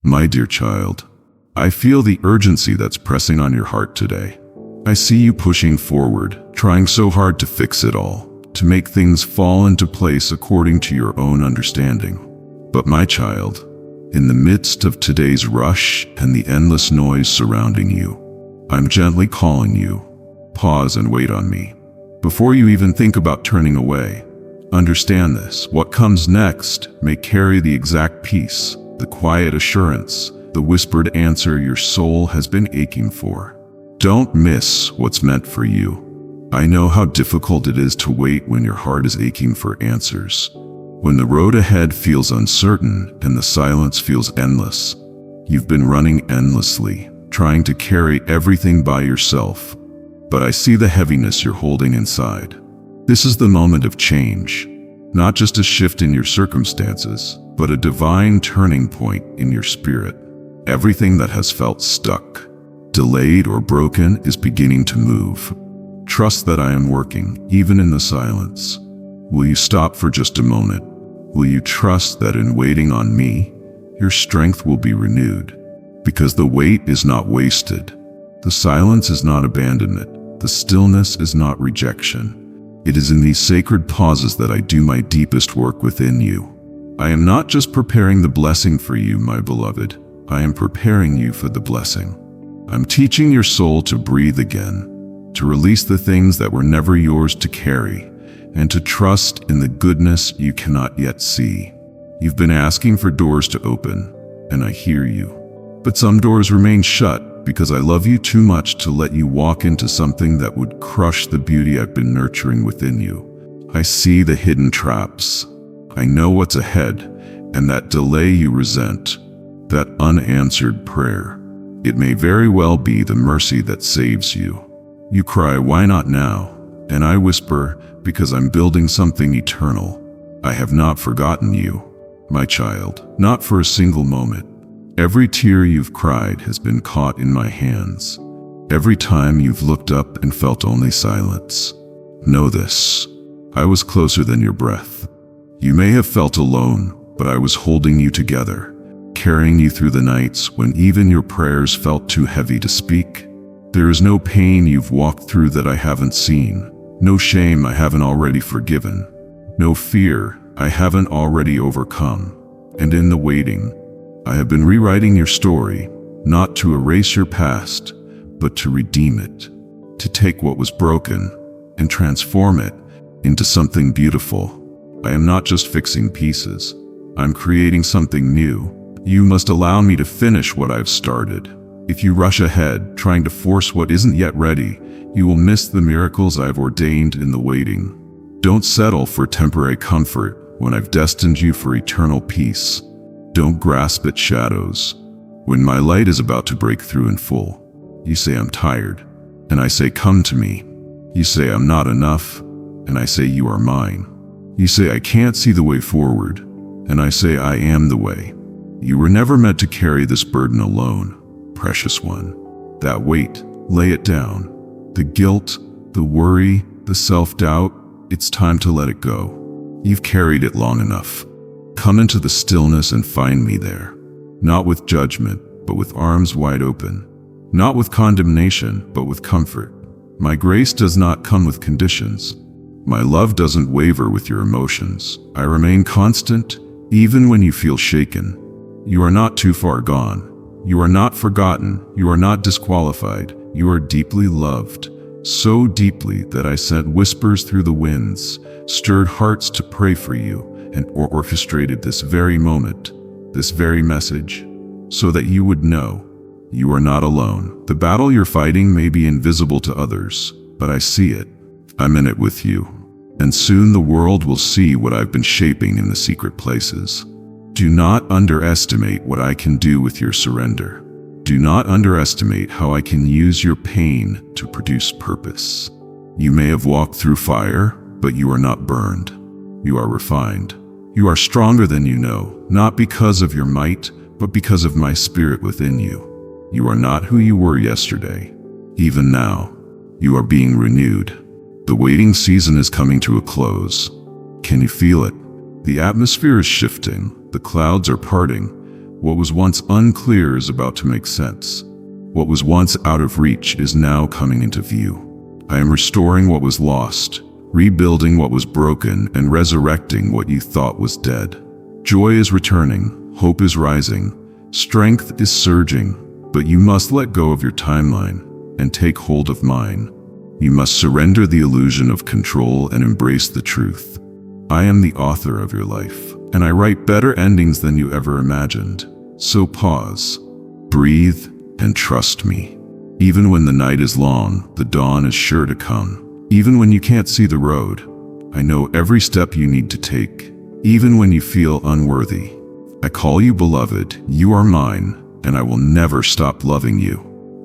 My dear child, I feel the urgency that's pressing on your heart today. I see you pushing forward, trying so hard to fix it all, to make things fall into place according to your own understanding. But my child, in the midst of today's rush and the endless noise surrounding you, I'm gently calling you. Pause and wait on me. Before you even think about turning away, understand this: what comes next may carry the exact peace, the quiet assurance, the whispered answer your soul has been aching for. Don't miss what's meant for you. I know how difficult it is to wait when your heart is aching for answers. When the road ahead feels uncertain and the silence feels endless. You've been running endlessly, trying to carry everything by yourself. But I see the heaviness you're holding inside. This is the moment of change, not just a shift in your circumstances, but a divine turning point in your spirit. Everything that has felt stuck, delayed, or broken is beginning to move. Trust that I am working, even in the silence. Will you stop for just a moment? Will you trust that in waiting on me, your strength will be renewed? Because the wait is not wasted. The silence is not abandonment. The stillness is not rejection. It is in these sacred pauses that I do my deepest work within you. I am not just preparing the blessing for you, my beloved. I am preparing you for the blessing. I'm teaching your soul to breathe again, to release the things that were never yours to carry, and to trust in the goodness you cannot yet see. You've been asking for doors to open, and I hear you. But some doors remain shut because I love you too much to let you walk into something that would crush the beauty I've been nurturing within you. I see the hidden traps. I know what's ahead, and that delay you resent, that unanswered prayer. It may very well be the mercy that saves you. You cry, "Why not now?" And I whisper, "Because I'm building something eternal." I have not forgotten you, my child, not for a single moment. Every tear you've cried has been caught in my hands. Every time you've looked up and felt only silence. Know this: I was closer than your breath. You may have felt alone, but I was holding you together, carrying you through the nights when even your prayers felt too heavy to speak. There is no pain you've walked through that I haven't seen, no shame I haven't already forgiven, no fear I haven't already overcome. And in the waiting, I have been rewriting your story, not to erase your past, but to redeem it, to take what was broken and transform it into something beautiful. I am not just fixing pieces. I'm creating something new. You must allow me to finish what I've started. If you rush ahead, trying to force what isn't yet ready, you will miss the miracles I've ordained in the waiting. Don't settle for temporary comfort when I've destined you for eternal peace. Don't grasp at shadows. When my light is about to break through in full, you say I'm tired, and I say come to me. You say I'm not enough, and I say you are mine. You say I can't see the way forward, and I say I am the way. You were never meant to carry this burden alone, precious one. That weight, lay it down. The guilt, the worry, the self-doubt, it's time to let it go. You've carried it long enough. Come into the stillness and find me there. Not with judgment, but with arms wide open. Not with condemnation, but with comfort. My grace does not come with conditions. My love doesn't waver with your emotions. I remain constant, even when you feel shaken. You are not too far gone. You are not forgotten. You are not disqualified. You are deeply loved. So deeply that I sent whispers through the winds, stirred hearts to pray for you, and orchestrated this very moment, this very message, so that you would know you are not alone. The battle you're fighting may be invisible to others, but I see it. I'm in it with you. And soon the world will see what I've been shaping in the secret places. Do not underestimate what I can do with your surrender. Do not underestimate how I can use your pain to produce purpose. You may have walked through fire, but you are not burned. You are refined. You are stronger than you know, not because of your might, but because of my spirit within you. You are not who you were yesterday. Even now, you are being renewed. The waiting season is coming to a close. Can you feel it? The atmosphere is shifting. The clouds are parting. What was once unclear is about to make sense. What was once out of reach is now coming into view. I am restoring what was lost, rebuilding what was broken, and resurrecting what you thought was dead. Joy is returning, hope is rising, strength is surging, but you must let go of your timeline and take hold of mine. You must surrender the illusion of control and embrace the truth. I am the author of your life, and I write better endings than you ever imagined. So pause, breathe, and trust me. Even when the night is long, the dawn is sure to come. Even when you can't see the road, I know every step you need to take. Even when you feel unworthy, I call you beloved. You are mine, and I will never stop loving you.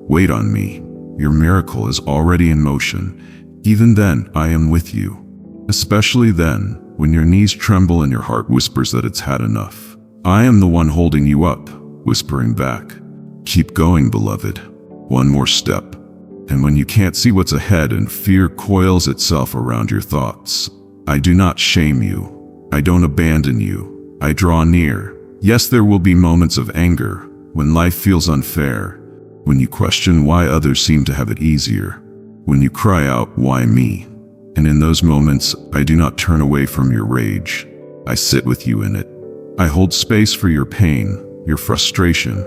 Wait on me. Your miracle is already in motion. Even then, I am with you. Especially then, when your knees tremble and your heart whispers that it's had enough. I am the one holding you up, whispering back, keep going, beloved. One more step. And when you can't see what's ahead and fear coils itself around your thoughts, I do not shame you. I don't abandon you. I draw near. Yes, there will be moments of anger, when life feels unfair, when you question why others seem to have it easier, when you cry out, why me? And in those moments, I do not turn away from your rage. I sit with you in it. I hold space for your pain, your frustration,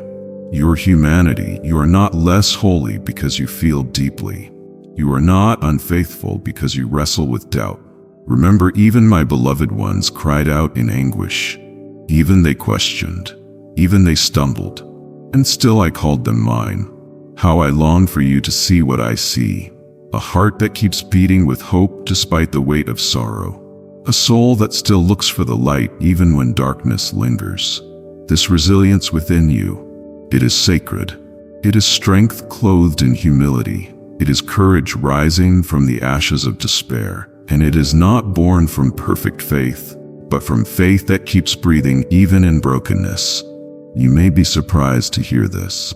your humanity. You are not less holy because you feel deeply. You are not unfaithful because you wrestle with doubt. Remember, even my beloved ones cried out in anguish. Even they questioned. Even they stumbled. And still I called them mine. How I long for you to see what I see. A heart that keeps beating with hope despite the weight of sorrow. A soul that still looks for the light even when darkness lingers. This resilience within you, it is sacred. It is strength clothed in humility. It is courage rising from the ashes of despair. And it is not born from perfect faith, but from faith that keeps breathing even in brokenness. You may be surprised to hear this,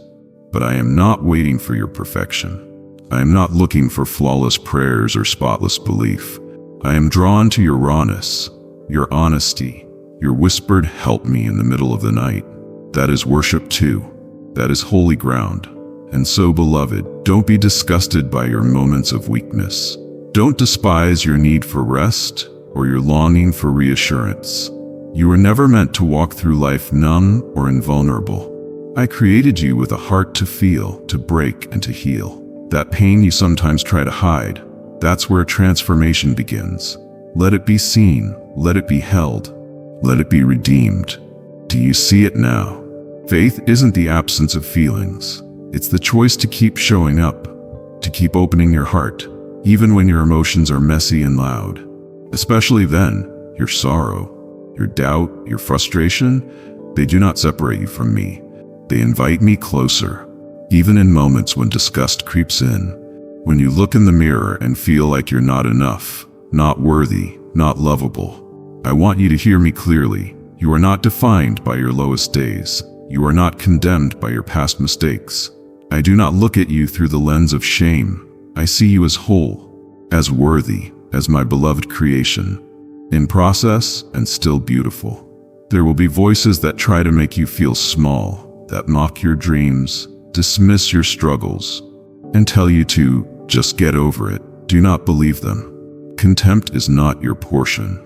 but I am not waiting for your perfection. I am not looking for flawless prayers or spotless belief. I am drawn to your rawness, your honesty, your whispered help me in the middle of the night. That is worship too. That is holy ground. And so, beloved, don't be disgusted by your moments of weakness. Don't despise your need for rest or your longing for reassurance. You were never meant to walk through life numb or invulnerable. I created you with a heart to feel, to break, and to heal. That pain you sometimes try to hide, that's where transformation begins. Let it be seen, let it be held, let it be redeemed. Do you see it now? Faith isn't the absence of feelings. It's the choice to keep showing up, to keep opening your heart, even when your emotions are messy and loud. Especially then, your sorrow, your doubt, your frustration, they do not separate you from me. They invite me closer, even in moments when disgust creeps in. When you look in the mirror and feel like you're not enough, not worthy, not lovable. I want you to hear me clearly. You are not defined by your lowest days. You are not condemned by your past mistakes. I do not look at you through the lens of shame. I see you as whole, as worthy, as my beloved creation, in process and still beautiful. There will be voices that try to make you feel small, that mock your dreams, dismiss your struggles, and tell you to just get over it. Do not believe them. Contempt is not your portion.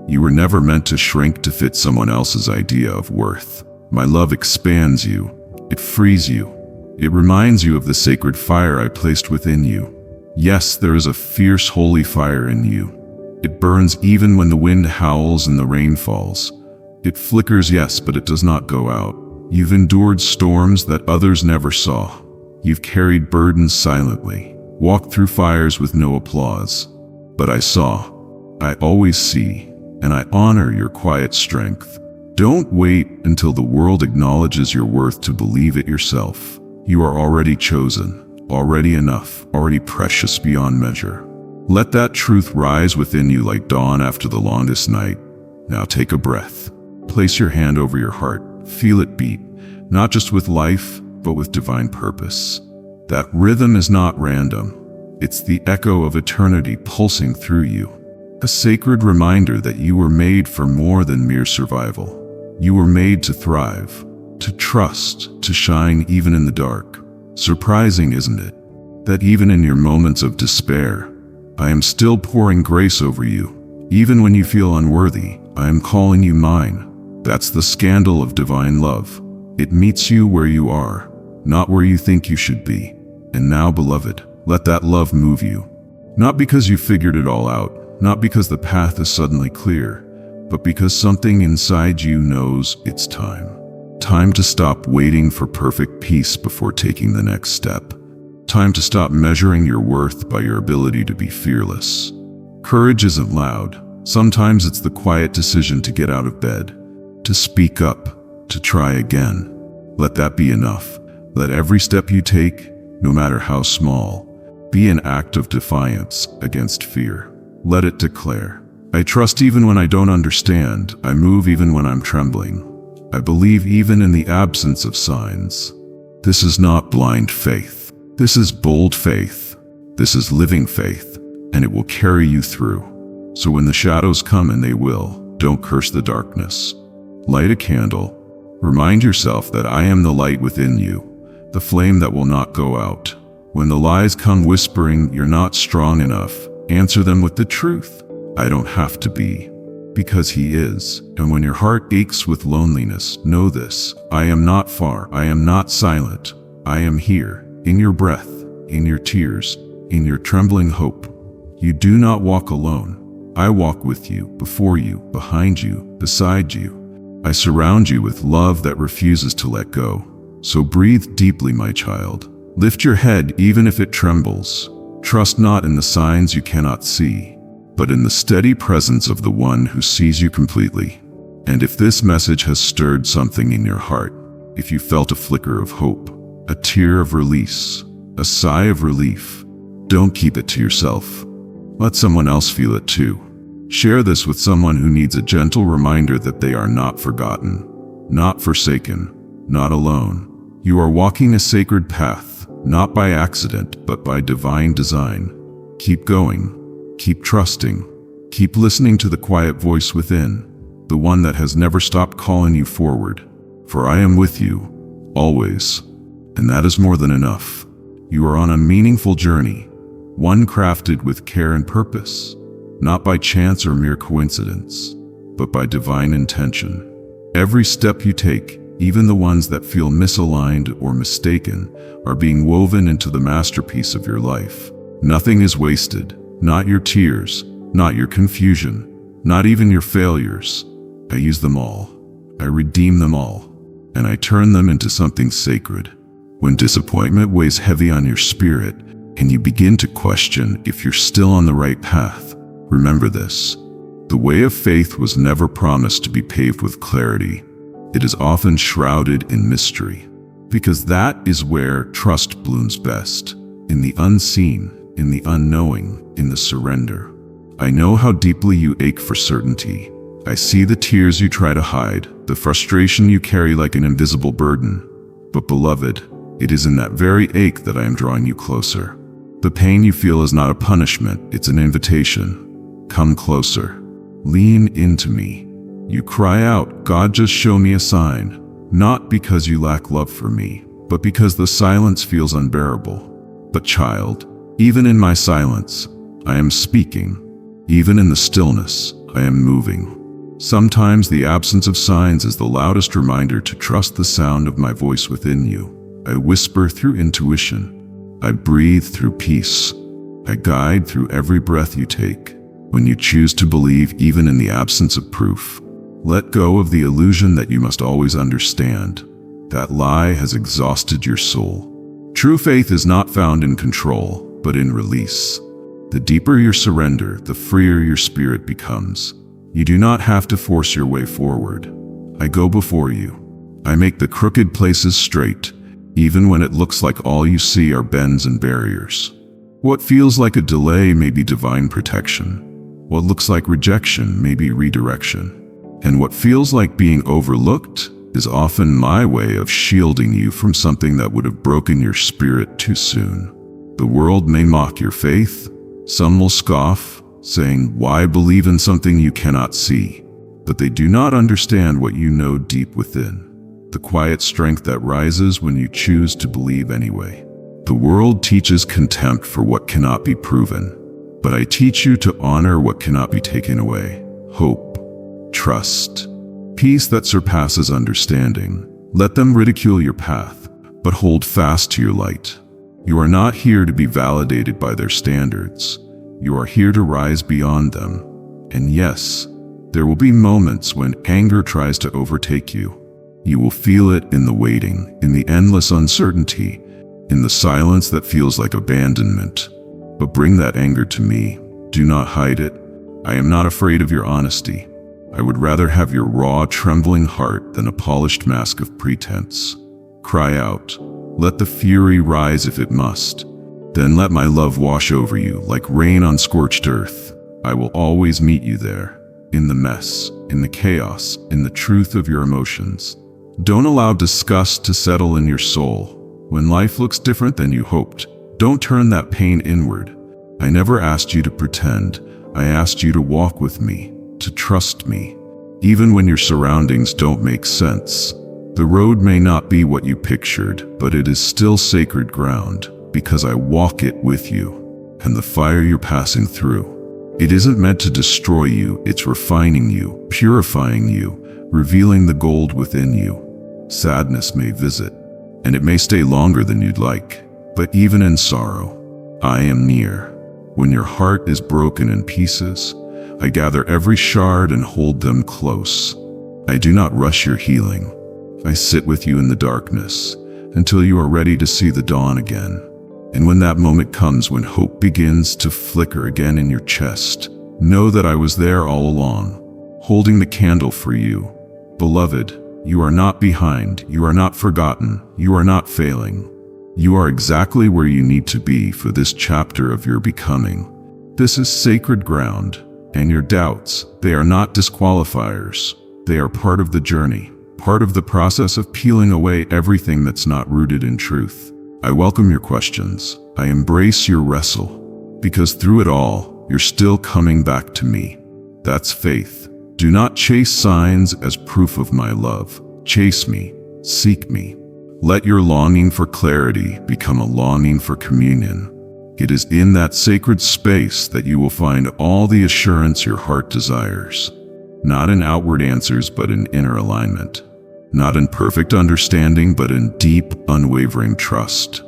You were never meant to shrink to fit someone else's idea of worth. My love expands you. It frees you. It reminds you of the sacred fire I placed within you. Yes, there is a fierce holy fire in you. It burns even when the wind howls and the rain falls. It flickers, yes, but it does not go out. You've endured storms that others never saw. You've carried burdens silently, walked through fires with no applause. But I saw, I always see, and I honor your quiet strength. Don't wait until the world acknowledges your worth to believe it yourself. You are already chosen. Already enough, already precious beyond measure. Let that truth rise within you like dawn after the longest night. Now take a breath. Place your hand over your heart. Feel it beat, not just with life, but with divine purpose. That rhythm is not random. It's the echo of eternity pulsing through you. A sacred reminder that you were made for more than mere survival. You were made to thrive. to trust, to shine even in the dark. Surprising, isn't it, that even in your moments of despair, I am still pouring grace over you. Even when you feel unworthy, I am calling you mine. That's the scandal of divine love. It meets you where you are, not where you think you should be. And now, beloved, let that love move you. Not because you figured it all out, not because the path is suddenly clear, but because something inside you knows it's time. Time to stop waiting for perfect peace before taking the next step. Time to stop measuring your worth by your ability to be fearless. Courage isn't loud. Sometimes it's the quiet decision to get out of bed, to speak up, to try again. Let that be enough. Let every step you take, no matter how small, be an act of defiance against fear. Let it declare, I trust even when I don't understand. I move even when I'm trembling. I believe even in the absence of signs. This is not blind faith. This is bold faith. This is living faith, and it will carry you through. So when the shadows come, and they will, don't curse the darkness. Light a candle. Remind yourself that I am the light within you, the flame that will not go out. When the lies come whispering you're not strong enough, answer them with the truth. I don't have to be, because He is. And when your heart aches with loneliness, know this: I am not far, I am not silent. I am here, in your breath, in your tears, in your trembling hope. You do not walk alone. I walk with you, before you, behind you, beside you. I surround you with love that refuses to let go. So breathe deeply, my child. Lift your head even if it trembles. Trust not in the signs you cannot see, but in the steady presence of the one who sees you completely. And if this message has stirred something in your heart, if you felt a flicker of hope, a tear of release, a sigh of relief, don't keep it to yourself. Let someone else feel it too. Share this with someone who needs a gentle reminder that they are not forgotten, not forsaken, not alone. You are walking a sacred path, not by accident, but by divine design. Keep going, keep trusting, keep listening to the quiet voice within, the one that has never stopped calling you forward. For I am with you, always, and that is more than enough. You are on a meaningful journey, one crafted with care and purpose, not by chance or mere coincidence, but by divine intention. Every step you take, even the ones that feel misaligned or mistaken, are being woven into the masterpiece of your life. Nothing is wasted, not your tears, not your confusion, not even your failures. I use them all. I redeem them all, and I turn them into something sacred. When disappointment weighs heavy on your spirit, and you begin to question if you're still on the right path, remember this: the way of faith was never promised to be paved with clarity. It is often shrouded in mystery, because that is where trust blooms best, in the unseen, in the unknowing, in the surrender. I know how deeply you ache for certainty. I see the tears you try to hide, the frustration you carry like an invisible burden. But beloved, it is in that very ache that I am drawing you closer. The pain you feel is not a punishment, it's an invitation. Come closer. Lean into me. You cry out, God, just show me a sign. Not because you lack love for me, but because the silence feels unbearable. But child, even in my silence, I am speaking. Even in the stillness, I am moving. Sometimes the absence of signs is the loudest reminder to trust the sound of my voice within you. I whisper through intuition. I breathe through peace. I guide through every breath you take. When you choose to believe even in the absence of proof, let go of the illusion that you must always understand. That lie has exhausted your soul. True faith is not found in control, but in release. The deeper your surrender, the freer your spirit becomes. You do not have to force your way forward. I go before you. I make the crooked places straight, even when it looks like all you see are bends and barriers. What feels like a delay may be divine protection. What looks like rejection may be redirection. And what feels like being overlooked is often my way of shielding you from something that would have broken your spirit too soon. The world may mock your faith. Some will scoff, saying, "Why believe in something you cannot see?" But they do not understand what you know deep within. the quiet strength that rises when you choose to believe anyway. The world teaches contempt for what cannot be proven, but I teach you to honor what cannot be taken away. Hope, trust, peace that surpasses understanding. Let them ridicule your path, but hold fast to your light. You are not here to be validated by their standards. You are here to rise beyond them. And yes, there will be moments when anger tries to overtake you. You will feel it in the waiting, in the endless uncertainty, in the silence that feels like abandonment. But bring that anger to me. Do not hide it. I am not afraid of your honesty. I would rather have your raw, trembling heart than a polished mask of pretense. Cry out. Let the fury rise if it must. Then let my love wash over you like rain on scorched earth. I will always meet you there, in the mess, in the chaos, in the truth of your emotions. Don't allow disgust to settle in your soul. When life looks different than you hoped, don't turn that pain inward. I never asked you to pretend. I asked you to walk with me, to trust me. Even when your surroundings don't make sense. The road may not be what you pictured, but it is still sacred ground, because I walk it with you. And the fire you're passing through, it isn't meant to destroy you, it's refining you, purifying you, revealing the gold within you. Sadness may visit, and it may stay longer than you'd like, but even in sorrow, I am near. When your heart is broken in pieces, I gather every shard and hold them close. I do not rush your healing. I sit with you in the darkness until you are ready to see the dawn again. And when that moment comes, when hope begins to flicker again in your chest, know that I was there all along, holding the candle for you. Beloved, you are not behind, you are not forgotten, you are not failing. You are exactly where you need to be for this chapter of your becoming. This is sacred ground, and your doubts, they are not disqualifiers. They are part of the journey, part of the process of peeling away everything that's not rooted in truth. I welcome your questions. I embrace your wrestle, because through it all, you're still coming back to me. That's faith. Do not chase signs as proof of my love. Chase me, seek me. Let your longing for clarity become a longing for communion. It is in that sacred space that you will find all the assurance your heart desires. Not in outward answers, but in inner alignment. Not in perfect understanding, but in deep, unwavering trust.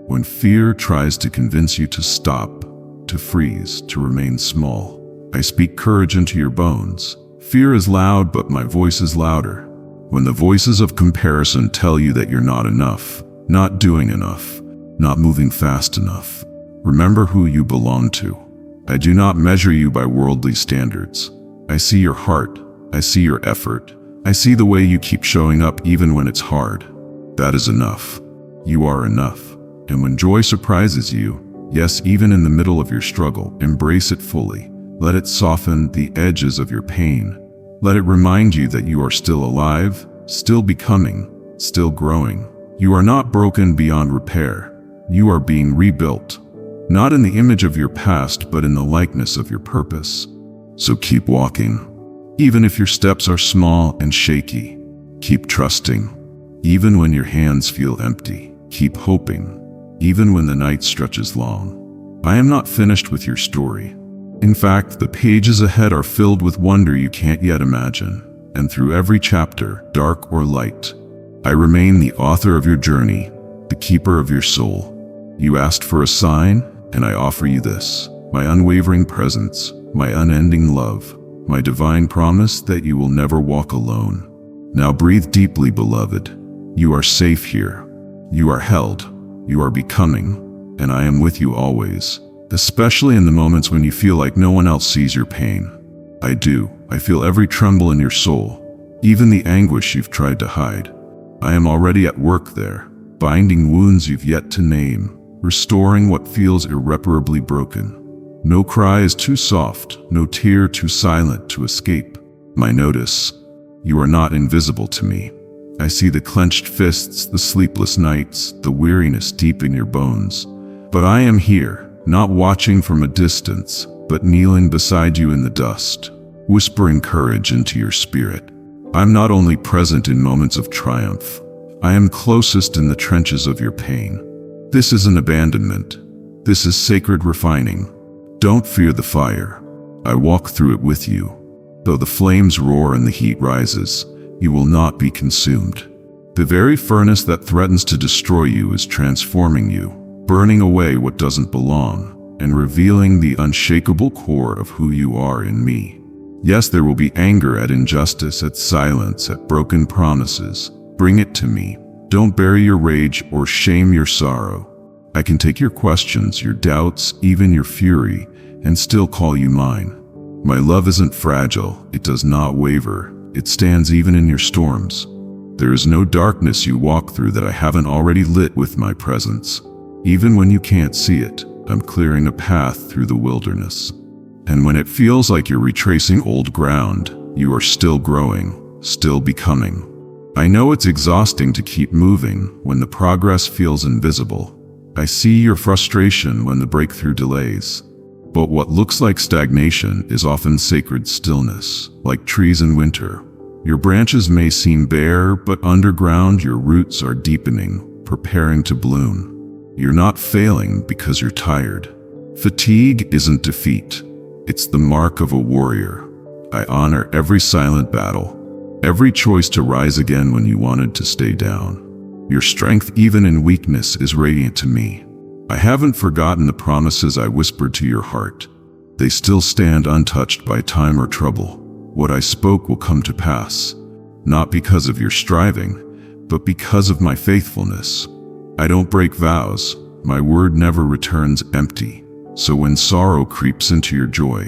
When fear tries to convince you to stop, to freeze, to remain small, I speak courage into your bones. Fear is loud, but my voice is louder. When the voices of comparison tell you that you're not enough, not doing enough, not moving fast enough, remember who you belong to. I do not measure you by worldly standards. I see your heart. I see your effort. I see the way you keep showing up even when it's hard. That is enough. You are enough. And when joy surprises you, yes, even in the middle of your struggle, embrace it fully. Let it soften the edges of your pain. Let it remind you that you are still alive, still becoming, still growing. You are not broken beyond repair. You are being rebuilt. Not in the image of your past, but in the likeness of your purpose. So keep walking. Even if your steps are small and shaky, keep trusting. Even when your hands feel empty, keep hoping. Even when the night stretches long. I am not finished with your story. In fact, the pages ahead are filled with wonder you can't yet imagine. And through every chapter, dark or light, I remain the author of your journey, the keeper of your soul. You asked for a sign, and I offer you this, my unwavering presence, my unending love, my divine promise that you will never walk alone. Now breathe deeply, beloved. You are safe here. You are held. You are becoming, and I am with you always, especially in the moments when you feel like no one else sees your pain. I do. I feel every tremble in your soul, even the anguish you've tried to hide. I am already at work there, binding wounds you've yet to name, restoring what feels irreparably broken. No cry is too soft, no tear too silent to escape my notice. You are not invisible to me. I see the clenched fists, the sleepless nights, the weariness deep in your bones. But I am here, not watching from a distance, but kneeling beside you in the dust, whispering courage into your spirit. I'm not only present in moments of triumph, I am closest in the trenches of your pain. This isn't abandonment. This is sacred refining. Don't fear the fire. I walk through it with you. Though the flames roar and the heat rises, you will not be consumed. The very furnace that threatens to destroy you is transforming you, burning away what doesn't belong, and revealing the unshakable core of who you are in me. Yes, there will be anger at injustice, at silence, at broken promises. Bring it to me. Don't bury your rage or shame your sorrow. I can take your questions, your doubts, even your fury, and still call you mine. My love isn't fragile, it does not waver, it stands even in your storms. There is no darkness you walk through that I haven't already lit with my presence. Even when you can't see it, I'm clearing a path through the wilderness. And when it feels like you're retracing old ground, you are still growing, still becoming. I know it's exhausting to keep moving when the progress feels invisible. I see your frustration when the breakthrough delays. But what looks like stagnation is often sacred stillness, like trees in winter. Your branches may seem bare, but underground your roots are deepening, preparing to bloom. You're not failing because you're tired. Fatigue isn't defeat. It's the mark of a warrior. I honor every silent battle, every choice to rise again when you wanted to stay down. Your strength, even in weakness, is radiant to me. I haven't forgotten the promises I whispered to your heart. They still stand untouched by time or trouble. What I spoke will come to pass, not because of your striving, but because of my faithfulness. I don't break vows. My word never returns empty. So when sorrow creeps into your joy,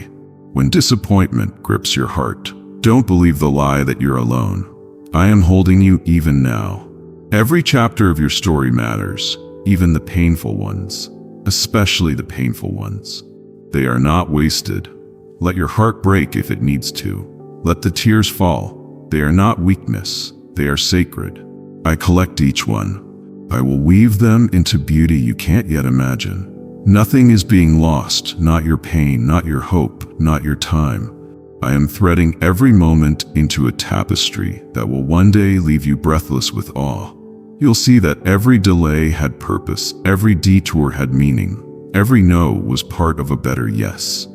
when disappointment grips your heart, don't believe the lie that you're alone. I am holding you even now. Every chapter of your story matters. Even the painful ones, especially the painful ones. They are not wasted. Let your heart break if it needs to. Let the tears fall. They are not weakness. They are sacred. I collect each one. I will weave them into beauty you can't yet imagine. Nothing is being lost, not your pain, not your hope, not your time. I am threading every moment into a tapestry that will one day leave you breathless with awe. You'll see that every delay had purpose, every detour had meaning, every no was part of a better yes.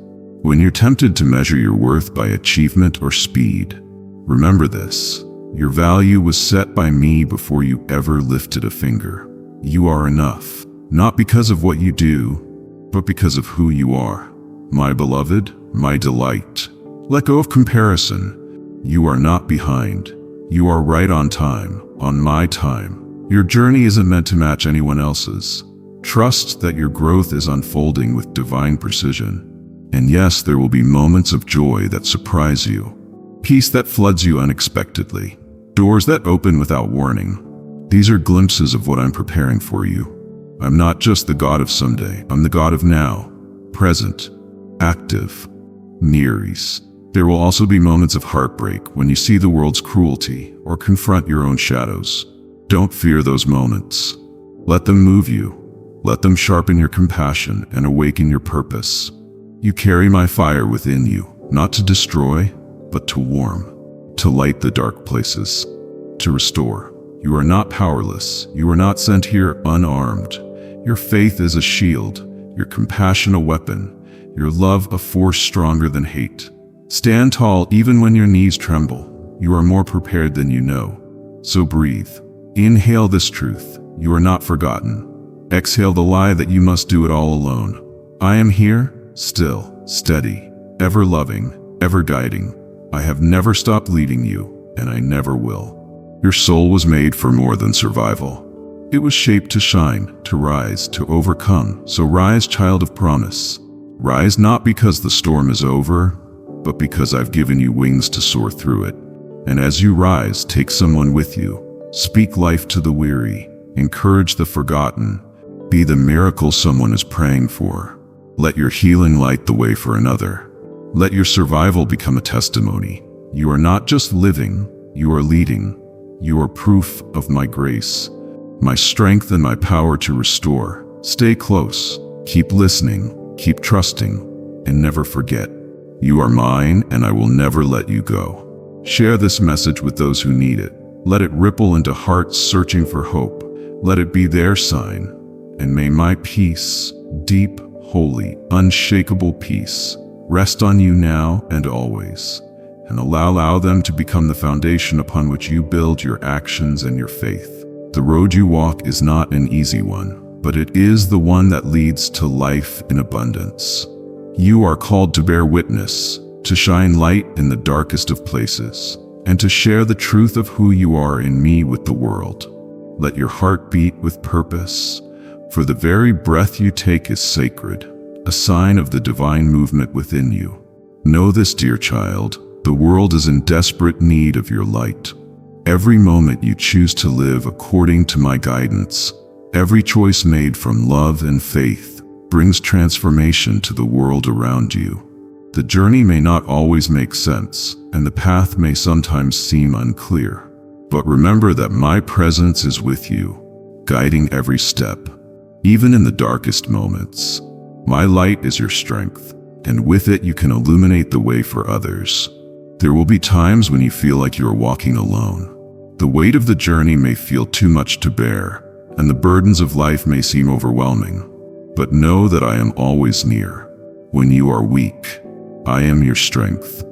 When you're tempted to measure your worth by achievement or speed, remember this: your value was set by me before you ever lifted a finger. You are enough, not because of what you do, but because of who you are. My beloved, my delight. Let go of comparison. You are not behind. You are right on time, on my time. Your journey isn't meant to match anyone else's. Trust that your growth is unfolding with divine precision. And yes, there will be moments of joy that surprise you. Peace that floods you unexpectedly. Doors that open without warning. These are glimpses of what I'm preparing for you. I'm not just the God of someday. I'm the God of now. Present. Active. Near ease. There will also be moments of heartbreak when you see the world's cruelty or confront your own shadows. Don't fear those moments. Let them move you. Let them sharpen your compassion and awaken your purpose. You carry my fire within you, not to destroy, but to warm, to light the dark places, to restore. You are not powerless. You are not sent here unarmed. Your faith is a shield, your compassion a weapon, your love a force stronger than hate. Stand tall even when your knees tremble. You are more prepared than you know. So breathe. Inhale this truth. You are not forgotten. Exhale the lie that you must do it all alone. I am here, still, steady, ever loving, ever guiding. I have never stopped leading you, and I never will. Your soul was made for more than survival. It was shaped to shine, to rise, to overcome. So rise, child of promise. Rise not because the storm is over, but because I've given you wings to soar through it. And as you rise, take someone with you. Speak life to the weary, encourage the forgotten, be the miracle someone is praying for. Let your healing light the way for another. Let your survival become a testimony. You are not just living, you are leading. You are proof of my grace, my strength and my power to restore. Stay close, keep listening, keep trusting, and never forget. You are mine and I will never let you go. Share this message with those who need it. Let it ripple into hearts searching for hope. Let it be their sign. And may my peace, deep, holy, unshakable peace, rest on you now and always, and allow them to become the foundation upon which you build your actions and your faith. The road you walk is not an easy one, but it is the one that leads to life in abundance. You are called to bear witness, to shine light in the darkest of places, and to share the truth of who you are in me with the world. Let your heart beat with purpose, for the very breath you take is sacred, a sign of the divine movement within you. Know this, dear child, the world is in desperate need of your light. Every moment you choose to live according to my guidance, every choice made from love and faith, brings transformation to the world around you. The journey may not always make sense, and the path may sometimes seem unclear. But remember that my presence is with you, guiding every step. Even in the darkest moments, my light is your strength, and with it you can illuminate the way for others. There will be times when you feel like you are walking alone. The weight of the journey may feel too much to bear, and the burdens of life may seem overwhelming. But know that I am always near. When you are weak, I am your strength.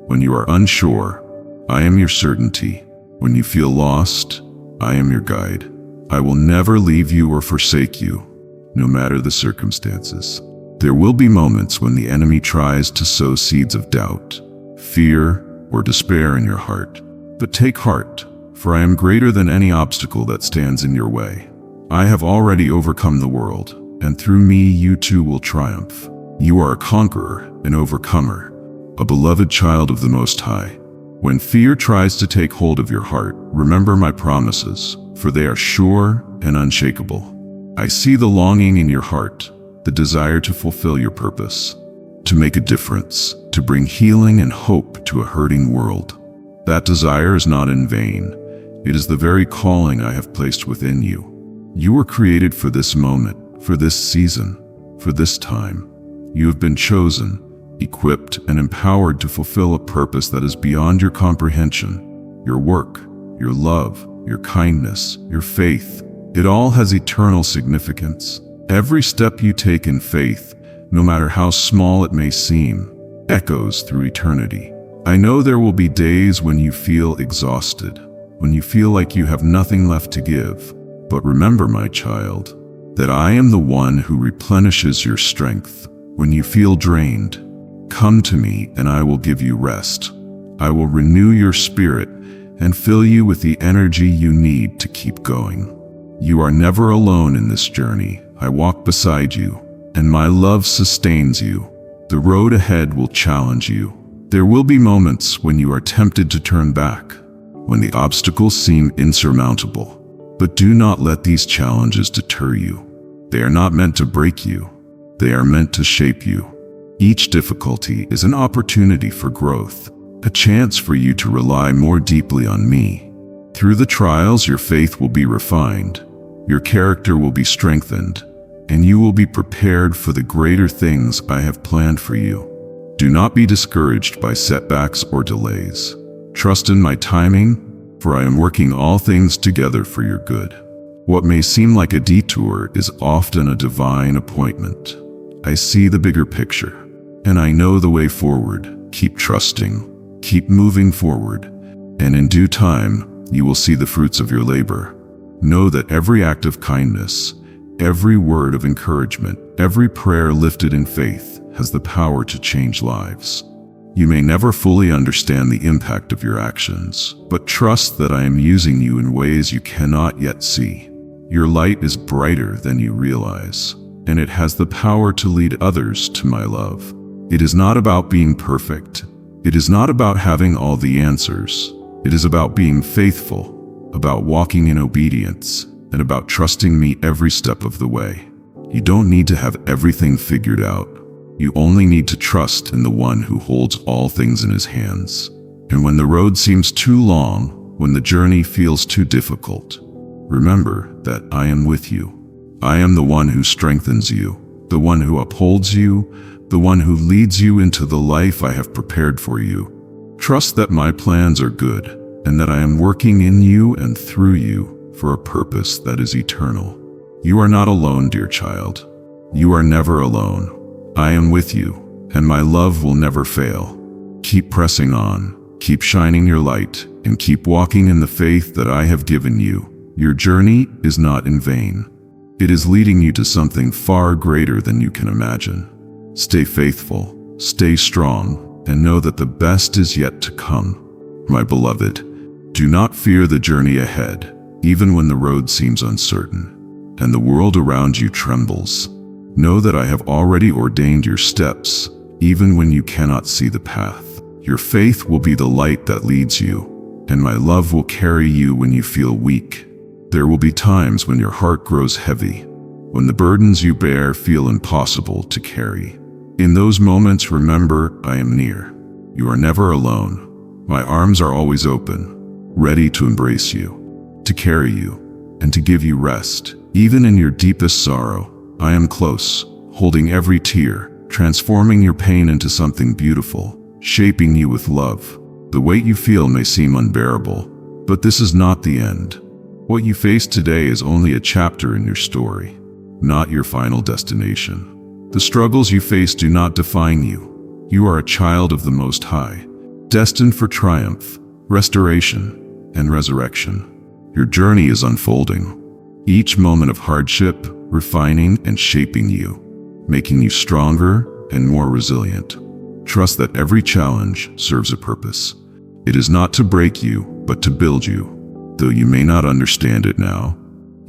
When you are unsure, I am your certainty. When you feel lost, I am your guide. I will never leave you or forsake you, no matter the circumstances. There will be moments when the enemy tries to sow seeds of doubt, fear, or despair in your heart. But take heart, for I am greater than any obstacle that stands in your way. I have already overcome the world, and through me you too will triumph. You are a conqueror, an overcomer, a beloved child of the Most High. When fear tries to take hold of your heart, remember my promises, for they are sure and unshakable. I see the longing in your heart, the desire to fulfill your purpose, to make a difference, to bring healing and hope to a hurting world. That desire is not in vain. It is the very calling I have placed within you. You were created for this moment, for this season, for this time. You have been chosen, equipped, and empowered to fulfill a purpose that is beyond your comprehension. Your work, your love, your kindness, your faith, it all has eternal significance. Every step you take in faith, no matter how small it may seem, echoes through eternity. I know there will be days when you feel exhausted, when you feel like you have nothing left to give. But remember, my child, that I am the one who replenishes your strength. When you feel drained, come to me and I will give you rest. I will renew your spirit and fill you with the energy you need to keep going. You are never alone in this journey. I walk beside you, and my love sustains you. The road ahead will challenge you. There will be moments when you are tempted to turn back, when the obstacles seem insurmountable. But do not let these challenges deter you. They are not meant to break you. They are meant to shape you. Each difficulty is an opportunity for growth, a chance for you to rely more deeply on me. Through the trials, your faith will be refined, your character will be strengthened, and you will be prepared for the greater things I have planned for you. Do not be discouraged by setbacks or delays. Trust in my timing, for I am working all things together for your good. What may seem like a detour is often a divine appointment. I see the bigger picture, and I know the way forward. Keep trusting, keep moving forward, and in due time, you will see the fruits of your labor. Know that every act of kindness, every word of encouragement, every prayer lifted in faith has the power to change lives. You may never fully understand the impact of your actions, but trust that I am using you in ways you cannot yet see. Your light is brighter than you realize, and it has the power to lead others to my love. It is not about being perfect. It is not about having all the answers. It is about being faithful, about walking in obedience, and about trusting me every step of the way. You don't need to have everything figured out. You only need to trust in the one who holds all things in his hands. And when the road seems too long, when the journey feels too difficult, remember that I am with you. I am the one who strengthens you, the one who upholds you, the one who leads you into the life I have prepared for you. Trust that my plans are good and that I am working in you and through you for a purpose that is eternal. You are not alone, dear child. You are never alone. I am with you, and my love will never fail. Keep pressing on, keep shining your light, and keep walking in the faith that I have given you. Your journey is not in vain. It is leading you to something far greater than you can imagine. Stay faithful, stay strong, and know that the best is yet to come. My beloved, do not fear the journey ahead, even when the road seems uncertain, and the world around you trembles. Know that I have already ordained your steps, even when you cannot see the path. Your faith will be the light that leads you, and my love will carry you when you feel weak. There will be times when your heart grows heavy, when the burdens you bear feel impossible to carry. In those moments, remember, I am near. You are never alone. My arms are always open, ready to embrace you, to carry you, and to give you rest. Even in your deepest sorrow, I am close, holding every tear, transforming your pain into something beautiful, shaping you with love. The weight you feel may seem unbearable, but this is not the end. What you face today is only a chapter in your story, not your final destination. The struggles you face do not define you. You are a child of the Most High, destined for triumph, restoration, and resurrection. Your journey is unfolding, each moment of hardship refining and shaping you, making you stronger and more resilient. Trust that every challenge serves a purpose. It is not to break you, but to build you. Though you may not understand it now,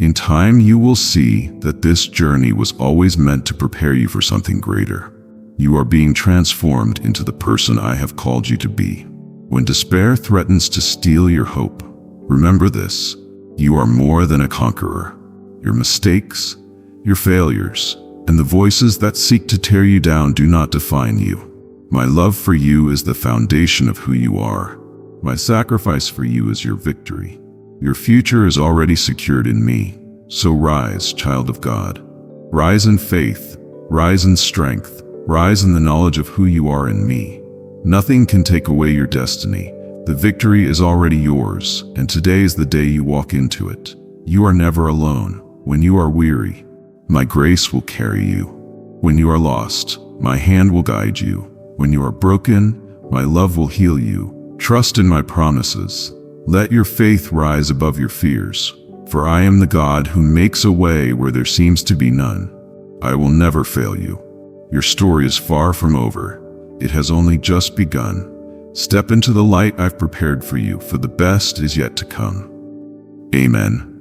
in time you will see that this journey was always meant to prepare you for something greater. You are being transformed into the person I have called you to be. When despair threatens to steal your hope, remember this: you are more than a conqueror. Your mistakes, your failures, and the voices that seek to tear you down do not define you. My love for you is the foundation of who you are. My sacrifice for you is your victory. Your future is already secured in me. So rise, child of God. Rise in faith, rise in strength, rise in the knowledge of who you are in me. Nothing can take away your destiny. The victory is already yours, and today is the day you walk into it. You are never alone. When you are weary, my grace will carry you. When you are lost, my hand will guide you. When you are broken, my love will heal you. Trust in my promises. Let your faith rise above your fears, for I am the God who makes a way where there seems to be none. I will never fail you. Your story is far from over. It has only just begun. Step into the light I've prepared for you, for the best is yet to come. Amen.